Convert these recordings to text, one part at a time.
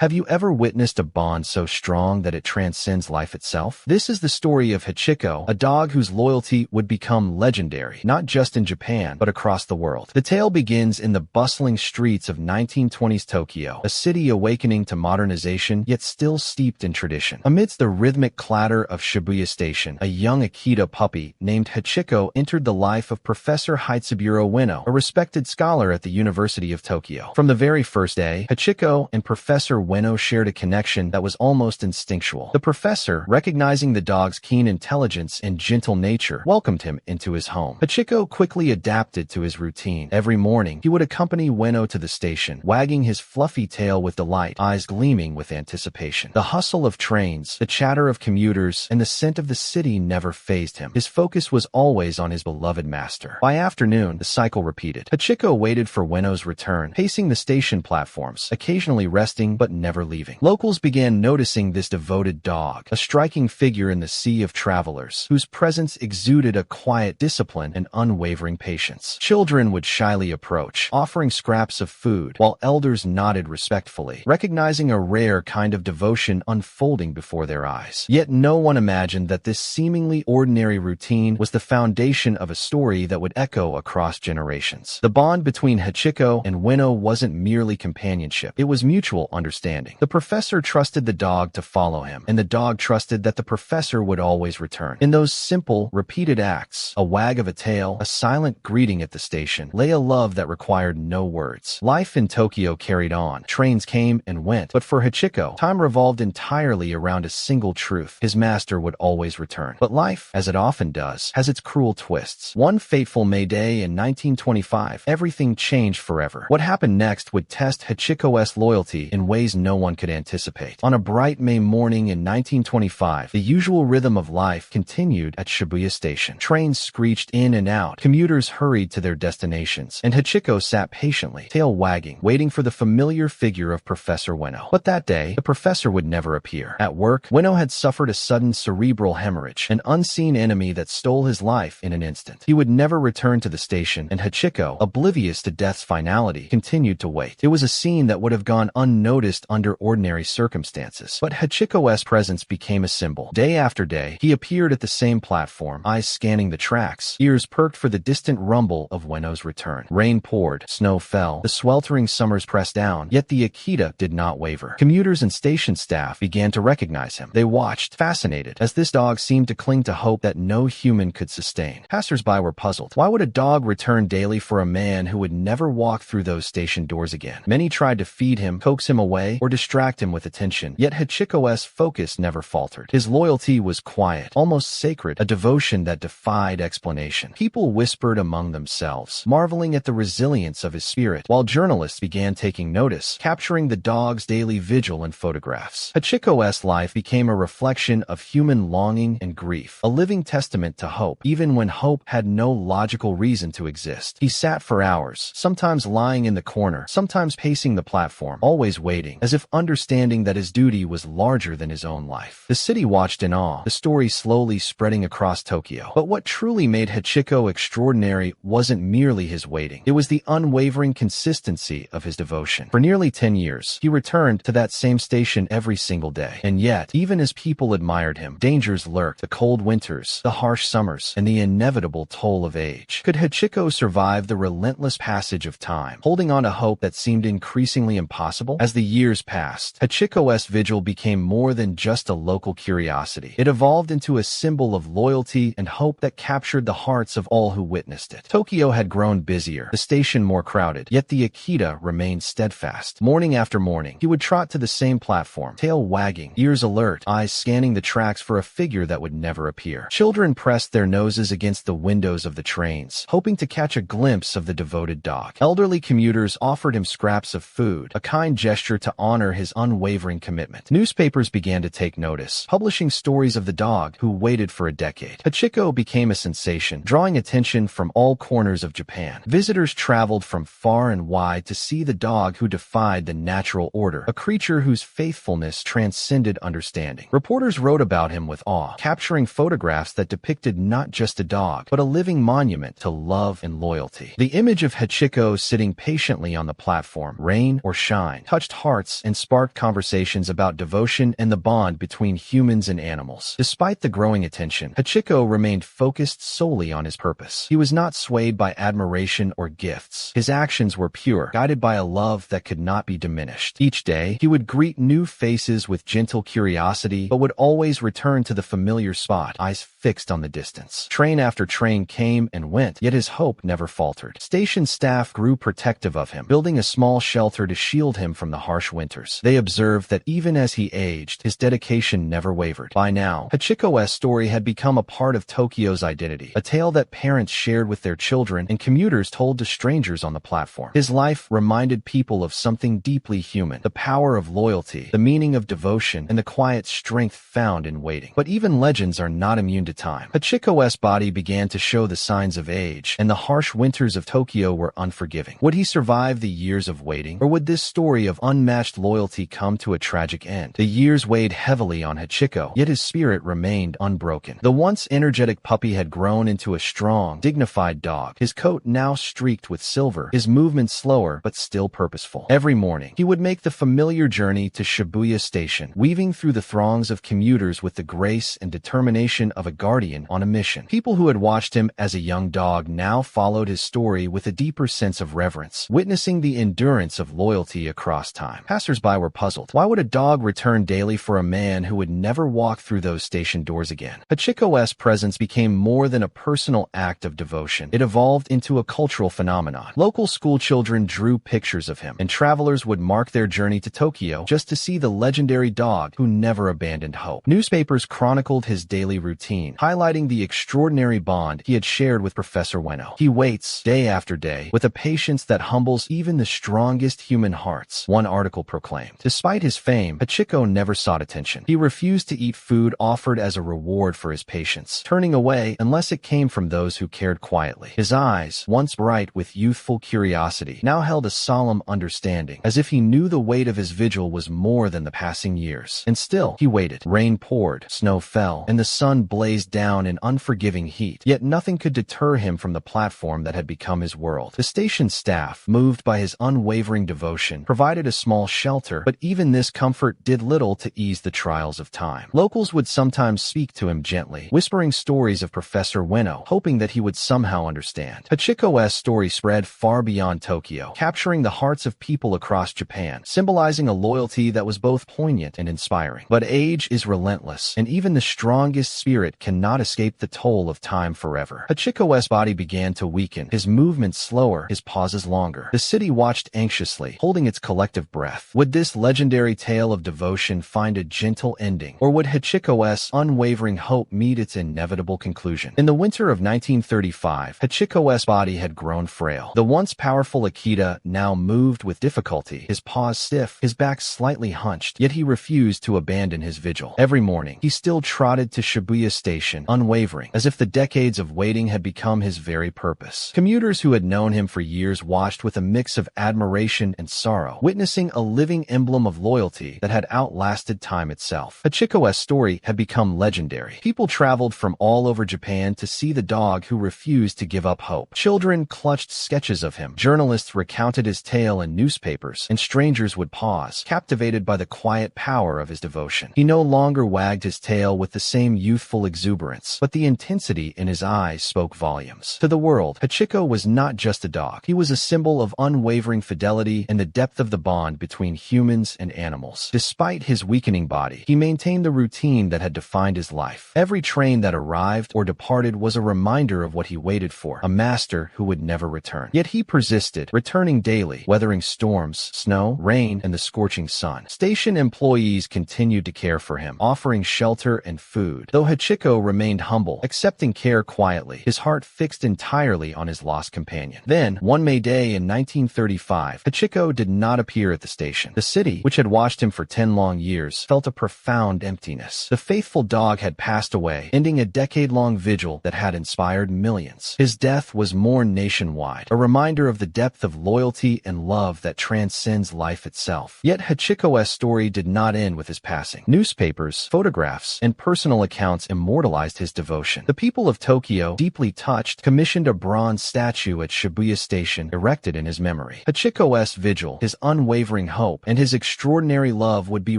Have you ever witnessed a bond so strong that it transcends life itself? This is the story of Hachiko, a dog whose loyalty would become legendary, not just in Japan, but across the world. The tale begins in the bustling streets of 1920s Tokyo, a city awakening to modernization yet still steeped in tradition. Amidst the rhythmic clatter of Shibuya Station, a young Akita puppy named Hachiko entered the life of Professor Hachiburo Ueno, a respected scholar at the University of Tokyo. From the very first day, Hachiko and Professor Ueno shared a connection that was almost instinctual. The professor, recognizing the dog's keen intelligence and gentle nature, welcomed him into his home. Hachiko quickly adapted to his routine. Every morning, he would accompany Ueno to the station, wagging his fluffy tail with delight, eyes gleaming with anticipation. The hustle of trains, the chatter of commuters, and the scent of the city never fazed him. His focus was always on his beloved master. By afternoon, the cycle repeated. Hachiko waited for Ueno's return, pacing the station platforms, occasionally resting but never leaving. Locals began noticing this devoted dog, a striking figure in the sea of travelers, whose presence exuded a quiet discipline and unwavering patience. Children would shyly approach, offering scraps of food, while elders nodded respectfully, recognizing a rare kind of devotion unfolding before their eyes. Yet no one imagined that this seemingly ordinary routine was the foundation of a story that would echo across generations. The bond between Hachiko and Ueno wasn't merely companionship, it was mutual understanding. The professor trusted the dog to follow him, and the dog trusted that the professor would always return. In those simple, repeated acts, a wag of a tail, a silent greeting at the station, lay a love that required no words. Life in Tokyo carried on. Trains came and went, but for Hachiko, time revolved entirely around a single truth: his master would always return. But life, as it often does, has its cruel twists. One fateful May Day in 1925, everything changed forever. What happened next would test Hachiko's loyalty in ways no one could anticipate. On a bright May morning in 1925, the usual rhythm of life continued at Shibuya Station. Trains screeched in and out, commuters hurried to their destinations, and Hachiko sat patiently, tail wagging, waiting for the familiar figure of Professor Ueno. But that day, the professor would never appear. At work, Ueno had suffered a sudden cerebral hemorrhage, an unseen enemy that stole his life in an instant. He would never return to the station, and Hachiko, oblivious to death's finality, continued to wait. It was a scene that would have gone unnoticed under ordinary circumstances, but Hachiko's presence became a symbol. Day after day, he appeared at the same platform, eyes scanning the tracks, ears perked for the distant rumble of Ueno's return. Rain poured, snow fell, the sweltering summers pressed down, yet the Akita did not waver. Commuters and station staff began to recognize him. They watched, fascinated, as this dog seemed to cling to hope that no human could sustain. Passers-by were puzzled. Why would a dog return daily for a man who would never walk through those station doors again? Many tried to feed him, coax him away, or distract him with attention, yet Hachiko's focus never faltered. His loyalty was quiet, almost sacred, a devotion that defied explanation. People whispered among themselves, marveling at the resilience of his spirit, while journalists began taking notice, capturing the dog's daily vigil in photographs. Hachiko's life became a reflection of human longing and grief, a living testament to hope, even when hope had no logical reason to exist. He sat for hours, sometimes lying in the corner, sometimes pacing the platform, always waiting, as if understanding that his duty was larger than his own life. The city watched in awe, the story slowly spreading across Tokyo. But what truly made Hachiko extraordinary wasn't merely his waiting. It was the unwavering consistency of his devotion. For nearly 10 years, he returned to that same station every single day. And yet, even as people admired him, dangers lurked: the cold winters, the harsh summers, and the inevitable toll of age. Could Hachiko survive the relentless passage of time, holding on to hope that seemed increasingly impossible? As the years passed, Hachiko's vigil became more than just a local curiosity. It evolved into a symbol of loyalty and hope that captured the hearts of all who witnessed it. Tokyo had grown busier, the station more crowded, yet the Akita remained steadfast. Morning after morning, he would trot to the same platform, tail wagging, ears alert, eyes scanning the tracks for a figure that would never appear. Children pressed their noses against the windows of the trains, hoping to catch a glimpse of the devoted dog. Elderly commuters offered him scraps of food, a kind gesture to honor his unwavering commitment. Newspapers began to take notice, publishing stories of the dog who waited for a decade. Hachiko became a sensation, drawing attention from all corners of Japan. Visitors traveled from far and wide to see the dog who defied the natural order, a creature whose faithfulness transcended understanding. Reporters wrote about him with awe, capturing photographs that depicted not just a dog, but a living monument to love and loyalty. The image of Hachiko sitting patiently on the platform, rain or shine, touched hearts events and sparked conversations about devotion and the bond between humans and animals. Despite the growing attention, Hachiko remained focused solely on his purpose. He was not swayed by admiration or gifts. His actions were pure, guided by a love that could not be diminished. Each day, he would greet new faces with gentle curiosity, but would always return to the familiar spot, eyes fixed on the distance. Train after train came and went, yet his hope never faltered. Station staff grew protective of him, building a small shelter to shield him from the harsh winters. They observed that even as he aged, his dedication never wavered. By now, Hachiko's story had become a part of Tokyo's identity, a tale that parents shared with their children and commuters told to strangers on the platform. His life reminded people of something deeply human, the power of loyalty, the meaning of devotion, and the quiet strength found in waiting. But even legends are not immune to time. Hachiko's body began to show the signs of age, and the harsh winters of Tokyo were unforgiving. Would he survive the years of waiting, or would this story of unmatched loyalty come to a tragic end? The years weighed heavily on Hachiko, yet his spirit remained unbroken. The once energetic puppy had grown into a strong, dignified dog, his coat now streaked with silver, his movements slower but still purposeful. Every morning, he would make the familiar journey to Shibuya Station, weaving through the throngs of commuters with the grace and determination of a guardian on a mission. People who had watched him as a young dog now followed his story with a deeper sense of reverence, witnessing the endurance of loyalty across time. Passers-by were puzzled. Why would a dog return daily for a man who would never walk through those station doors again? Hachiko's presence became more than a personal act of devotion. It evolved into a cultural phenomenon. Local school children drew pictures of him, and travelers would mark their journey to Tokyo just to see the legendary dog who never abandoned hope. Newspapers chronicled his daily routine, highlighting the extraordinary bond he had shared with Professor Ueno. He waits, day after day, with a patience that humbles even the strongest human hearts, one article proclaimed. Despite his fame, Hachiko never sought attention. He refused to eat food offered as a reward for his patience, turning away unless it came from those who cared quietly. His eyes, once bright with youthful curiosity, now held a solemn understanding, as if he knew the weight of his vigil was more than the passing years. And still, he waited. Rain poured, snow fell, and the sun blazed down in unforgiving heat. Yet nothing could deter him from the platform that had become his world. The station staff, moved by his unwavering devotion, provided a small shelter, but even this comfort did little to ease the trials of time. Locals would sometimes speak to him gently, whispering stories of Professor Ueno, hoping that he would somehow understand. Hachiko's story spread far beyond Tokyo, capturing the hearts of people across Japan, symbolizing a loyalty that was both poignant and inspiring. But age is relentless, and even the strongest spirit cannot escape the toll of time forever. Hachiko's body began to weaken, his movements slower, his pauses longer. The city watched anxiously, holding its collective breath. Would this legendary tale of devotion find a gentle ending, or would Hachiko's unwavering hope meet its inevitable conclusion? In the winter of 1935, Hachiko's body had grown frail. The once powerful Akita now moved with difficulty, his paws stiff, his back slightly hunched, yet he refused to abandon his vigil. Every morning, he still trotted to Shibuya Station, unwavering, as if the decades of waiting had become his very purpose. Commuters who had known him for years watched with a mix of admiration and sorrow, witnessing a living emblem of loyalty that had outlasted time itself. Hachiko's story had become legendary. People traveled from all over Japan to see the dog who refused to give up hope. Children clutched sketches of him, journalists recounted his tale in newspapers, and strangers would pause, captivated by the quiet power of his devotion. He no longer wagged his tail with the same youthful exuberance, but the intensity in his eyes spoke volumes. To the world, Hachiko was not just a dog. He was a symbol of unwavering fidelity and the depth of the bond between humans and animals. Despite his weakening body, he maintained the routine that had defined his life. Every train that arrived or departed was a reminder of what he waited for, a master who would never return. Yet he persisted, returning daily, weathering storms, snow, rain, and the scorching sun. Station employees continued to care for him, offering shelter and food. Though Hachiko remained humble, accepting care quietly, his heart fixed entirely on his lost companion. Then, one May day in 1935, Hachiko did not appear at the station. The city, which had watched him for 10 long years, felt a profound emptiness. The faithful dog had passed away, ending a decade-long vigil that had inspired millions. His death was mourned nationwide, a reminder of the depth of loyalty and love that transcends life itself. Yet Hachiko's story did not end with his passing. Newspapers, photographs, and personal accounts immortalized his devotion. The people of Tokyo, deeply touched, commissioned a bronze statue at Shibuya Station erected in his memory. Hachiko's vigil, his unwavering hope, hope, and his extraordinary love would be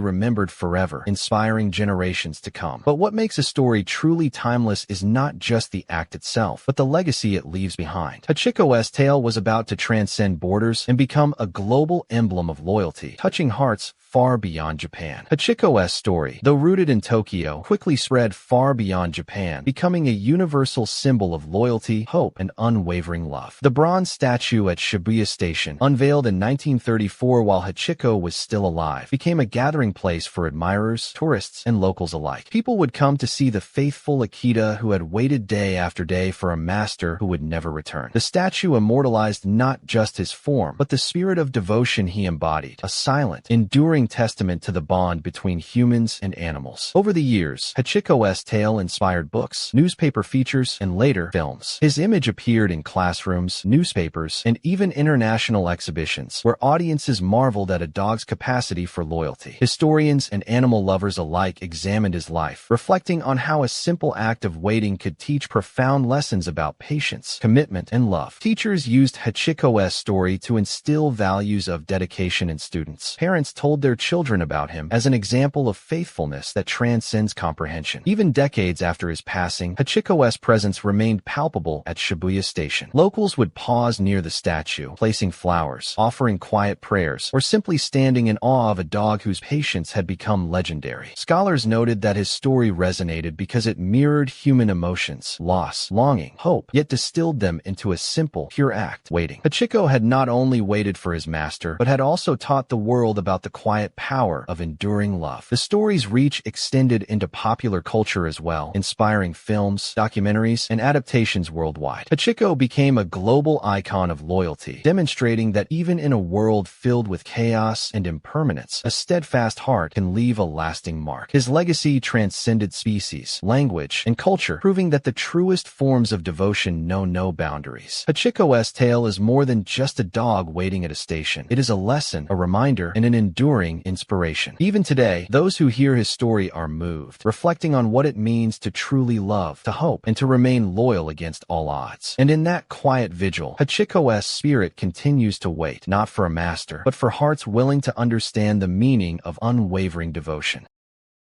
remembered forever, inspiring generations to come. But what makes a story truly timeless is not just the act itself, but the legacy it leaves behind. Hachiko's tale was about to transcend borders and become a global emblem of loyalty, touching hearts far beyond Japan. Hachiko's story, though rooted in Tokyo, quickly spread far beyond Japan, becoming a universal symbol of loyalty, hope, and unwavering love. The bronze statue at Shibuya Station, unveiled in 1934 while Hachiko was still alive, became a gathering place for admirers, tourists, and locals alike. People would come to see the faithful Akita who had waited day after day for a master who would never return. The statue immortalized not just his form, but the spirit of devotion he embodied, a silent, enduring testament to the bond between humans and animals. Over the years, Hachiko's tale inspired books, newspaper features, and later, films. His image appeared in classrooms, newspapers, and even international exhibitions, where audiences marveled at a dog's capacity for loyalty. Historians and animal lovers alike examined his life, reflecting on how a simple act of waiting could teach profound lessons about patience, commitment, and love. Teachers used Hachiko's story to instill values of dedication in students. Parents told their children about him as an example of faithfulness that transcends comprehension. Even decades after his passing, Hachiko's presence remained palpable at Shibuya Station. Locals would pause near the statue, placing flowers, offering quiet prayers, or simply standing in awe of a dog whose patience had become legendary. Scholars noted that his story resonated because it mirrored human emotions, loss, longing, hope, yet distilled them into a simple, pure act, waiting. Hachiko had not only waited for his master, but had also taught the world about the quiet power of enduring love. The story's reach extended into popular culture as well, inspiring films, documentaries, and adaptations worldwide. Hachiko became a global icon of loyalty, demonstrating that even in a world filled with chaos and impermanence, a steadfast heart can leave a lasting mark. His legacy transcended species, language, and culture, proving that the truest forms of devotion know no boundaries. Hachiko's tale is more than just a dog waiting at a station. It is a lesson, a reminder, and an enduring inspiration. Even today, those who hear his story are moved, reflecting on what it means to truly love, to hope, and to remain loyal against all odds. And in that quiet vigil, Hachiko's spirit continues to wait, not for a master, but for hearts willing to understand the meaning of unwavering devotion.